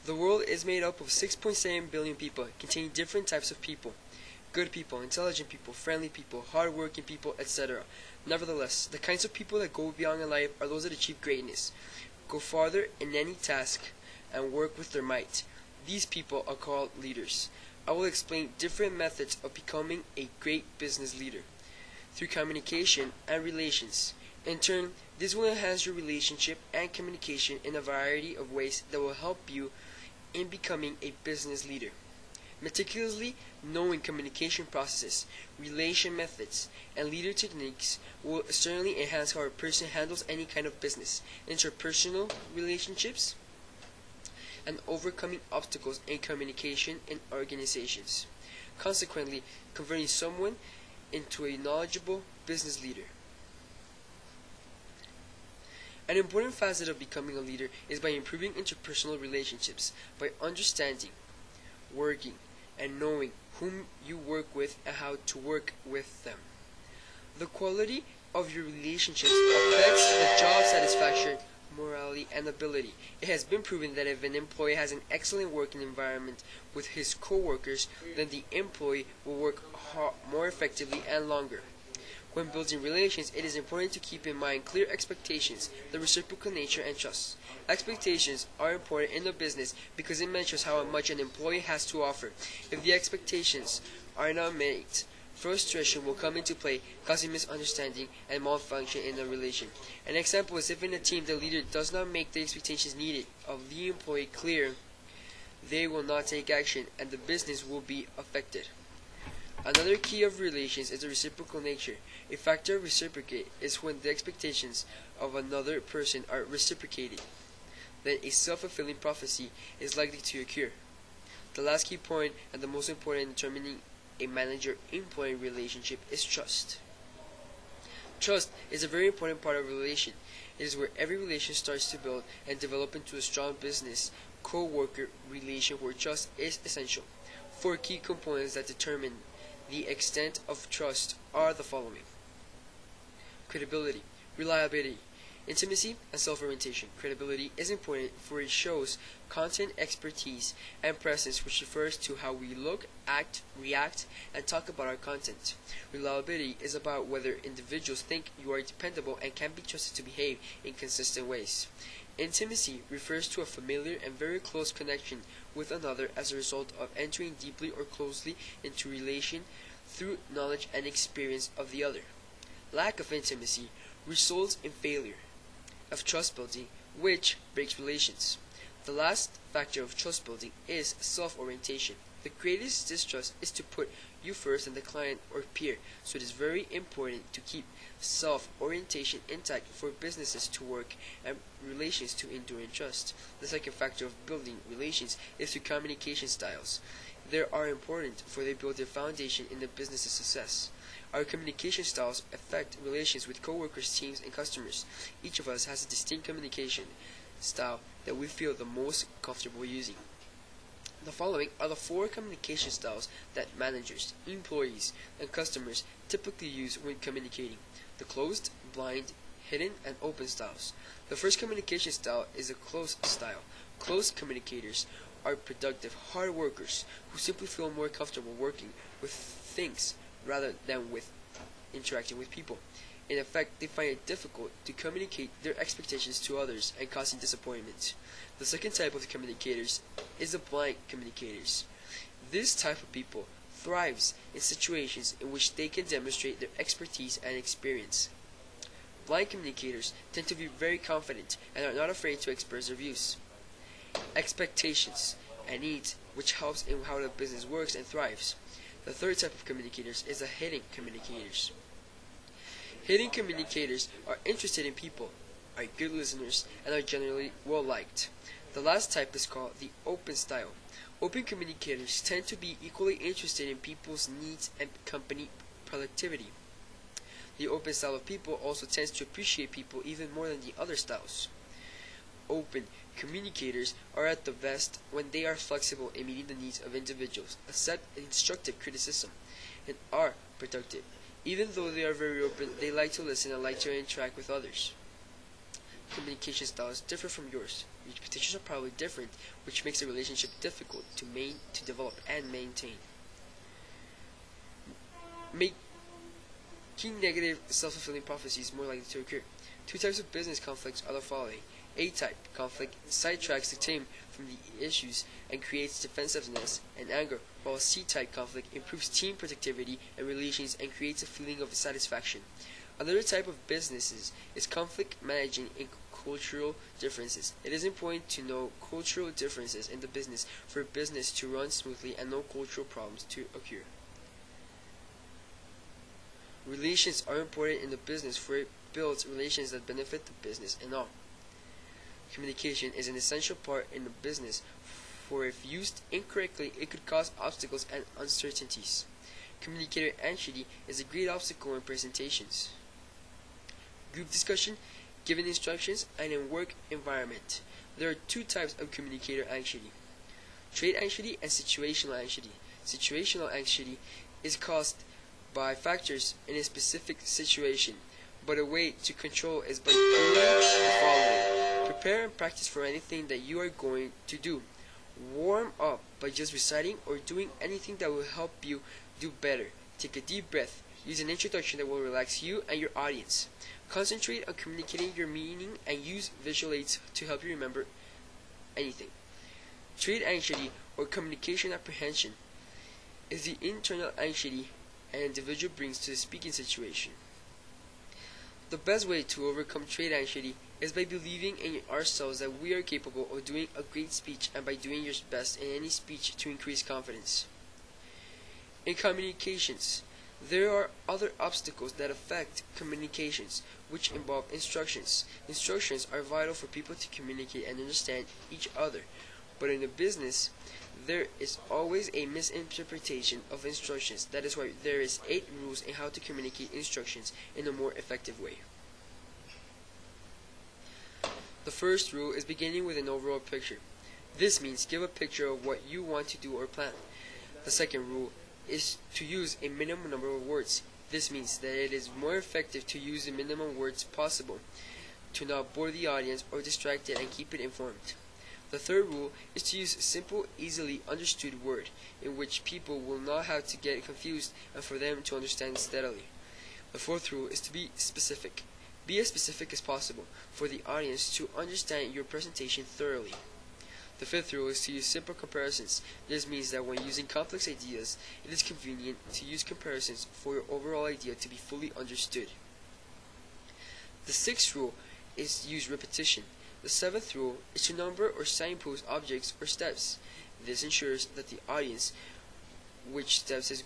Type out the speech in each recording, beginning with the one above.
The world is made up of 6.7 billion people, containing different types of people. Good people, intelligent people, friendly people, hard-working people, etc. Nevertheless, the kinds of people that go beyond in life are those that achieve greatness, go farther in any task, and work with their might. These people are called leaders. I will explain different methods of becoming a great business leader through communication and relations. In turn, this will enhance your relationship and communication in a variety of ways that will help you in becoming a business leader. Meticulously knowing communication processes, relation methods, and leader techniques will certainly enhance how a person handles any kind of business, interpersonal relationships, and overcoming obstacles in communication in organizations, consequently converting someone into a knowledgeable business leader. An important facet of becoming a leader is by improving interpersonal relationships, by understanding, working, and knowing whom you work with and how to work with them. The quality of your relationships affects the job satisfaction, morality, and ability. It has been proven that if an employee has an excellent working environment with his co-workers, then the employee will work more effectively and longer. When building relations, it is important to keep in mind clear expectations, the reciprocal nature, and trust. Expectations are important in a business because it measures how much an employee has to offer. If the expectations are not met, frustration will come into play, causing misunderstanding and malfunction in the relation. An example is if in a team the leader does not make the expectations needed of the employee clear, they will not take action and the business will be affected. Another key of relations is the reciprocal nature. A factor of reciprocate is when the expectations of another person are reciprocated. Then a self-fulfilling prophecy is likely to occur. The last key point, and the most important in determining a manager-employee relationship, is trust. Trust is a very important part of a relation. It is where every relation starts to build and develop into a strong business co-worker relation where trust is essential. 4 key components that determine the extent of trust are the following: credibility, reliability, intimacy, and self-orientation. Credibility is important for it shows content expertise and presence, which refers to how we look, act, react, and talk about our content. Reliability is about whether individuals think you are dependable and can be trusted to behave in consistent ways. Intimacy refers to a familiar and very close connection with another as a result of entering deeply or closely into relation through knowledge and experience of the other. Lack of intimacy results in failure of trust building, which breaks relations. The last factor of trust building is self-orientation. The greatest distrust is to put you first and the client or peer, so it is very important to keep self-orientation intact for businesses to work and relations to endure in trust. The second factor of building relations is through communication styles. They are important for they build their foundation in the business's success. Our communication styles affect relations with coworkers, teams, and customers. Each of us has a distinct communication style that we feel the most comfortable using. The following are the 4 communication styles that managers, employees, and customers typically use when communicating: the closed, blind, hidden, and open styles. The first communication style is a closed style. Closed communicators are productive, hard workers who simply feel more comfortable working with things rather than with interacting with people. In effect, they find it difficult to communicate their expectations to others and causing disappointment. The second type of communicators is the blind communicators. This type of people thrives in situations in which they can demonstrate their expertise and experience. Blind communicators tend to be very confident and are not afraid to express their views, expectations, and needs, which helps in how the business works and thrives. The third type of communicators is the hidden communicators. Hidden communicators are interested in people, are good listeners, and are generally well liked. The last type is called the open style. Open communicators tend to be equally interested in people's needs and company productivity. The open style of people also tends to appreciate people even more than the other styles. Open communicators are at the best when they are flexible in meeting the needs of individuals, accept constructive criticism, and are productive. Even though they are very open, they like to listen and like to interact with others. Communication styles differ from yours. Expectations are probably different, which makes the relationship difficult to develop and maintain. Making negative, self-fulfilling prophecies more likely to occur. Two types of business conflicts are the following. A-type conflict sidetracks the team from the issues and creates defensiveness and anger, while C-type conflict improves team productivity and relations and creates a feeling of satisfaction. Another type of businesses is conflict managing in cultural differences. It is important to know cultural differences in the business for a business to run smoothly and no cultural problems to occur. Relations are important in the business for it builds relations that benefit the business and all. Communication is an essential part in the business, for if used incorrectly, it could cause obstacles and uncertainties. Communicator anxiety is a great obstacle in presentations, group discussion, given instructions, and in work environment. There are two types of communicator anxiety: trait anxiety and situational anxiety. Situational anxiety is caused by factors in a specific situation, but a way to control is by doing the following. Prepare and practice for anything that you are going to do. Warm up by just reciting or doing anything that will help you do better. Take a deep breath. Use an introduction that will relax you and your audience. Concentrate on communicating your meaning and use visual aids to help you remember anything. Trait anxiety or communication apprehension is the internal anxiety an individual brings to the speaking situation. The best way to overcome trait anxiety is by believing in ourselves that we are capable of doing a great speech and by doing your best in any speech to increase confidence. In communications, there are other obstacles that affect communications, which involve instructions. Instructions are vital for people to communicate and understand each other, but in a business, there is always a misinterpretation of instructions. That is why there is 8 rules in how to communicate instructions in a more effective way. The first rule is beginning with an overall picture. This means give a picture of what you want to do or plan. The second rule is to use a minimum number of words. This means that it is more effective to use the minimum words possible to not bore the audience or distract it and keep it informed. The third rule is to use a simple, easily understood word in which people will not have to get confused and for them to understand steadily. The fourth rule is to be specific. Be as specific as possible for the audience to understand your presentation thoroughly. The fifth rule is to use simple comparisons. This means that when using complex ideas, it is convenient to use comparisons for your overall idea to be fully understood. The sixth rule is to use repetition. The seventh rule is to number or signpost objects or steps. This ensures that the audience which step is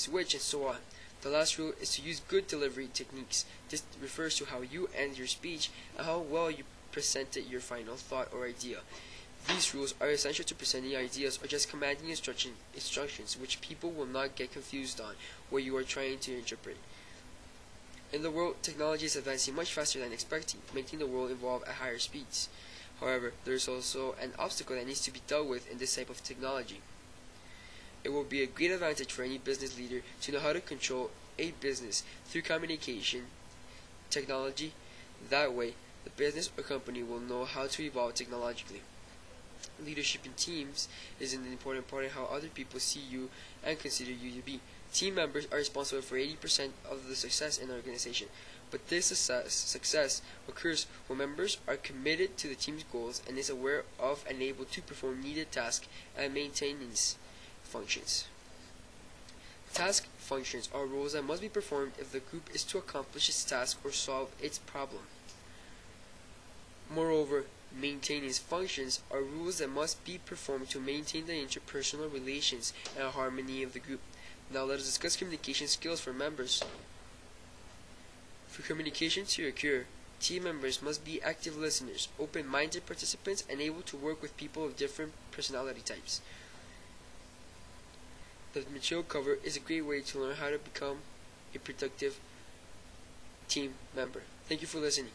which, and so on. The last rule is to use good delivery techniques. This refers to how you end your speech and how well you presented your final thought or idea. These rules are essential to presenting ideas or just commanding instructions which people will not get confused on what you are trying to interpret. In the world, technology is advancing much faster than expected, making the world evolve at higher speeds. However, there is also an obstacle that needs to be dealt with in this type of technology. It will be a great advantage for any business leader to know how to control a business through communication technology. That way, the business or company will know how to evolve technologically. Leadership in teams is an important part in how other people see you and consider you to be. Team members are responsible for 80% of the success in an organization, but this success occurs when members are committed to the team's goals and is aware of and able to perform needed tasks and maintenance functions. Task functions are roles that must be performed if the group is to accomplish its task or solve its problem. Moreover, maintenance functions are rules that must be performed to maintain the interpersonal relations and harmony of the group. Now let us discuss communication skills for members. For communication to occur, team members must be active listeners, open-minded participants, and able to work with people of different personality types. The material cover is a great way to learn how to become a productive team member. Thank you for listening.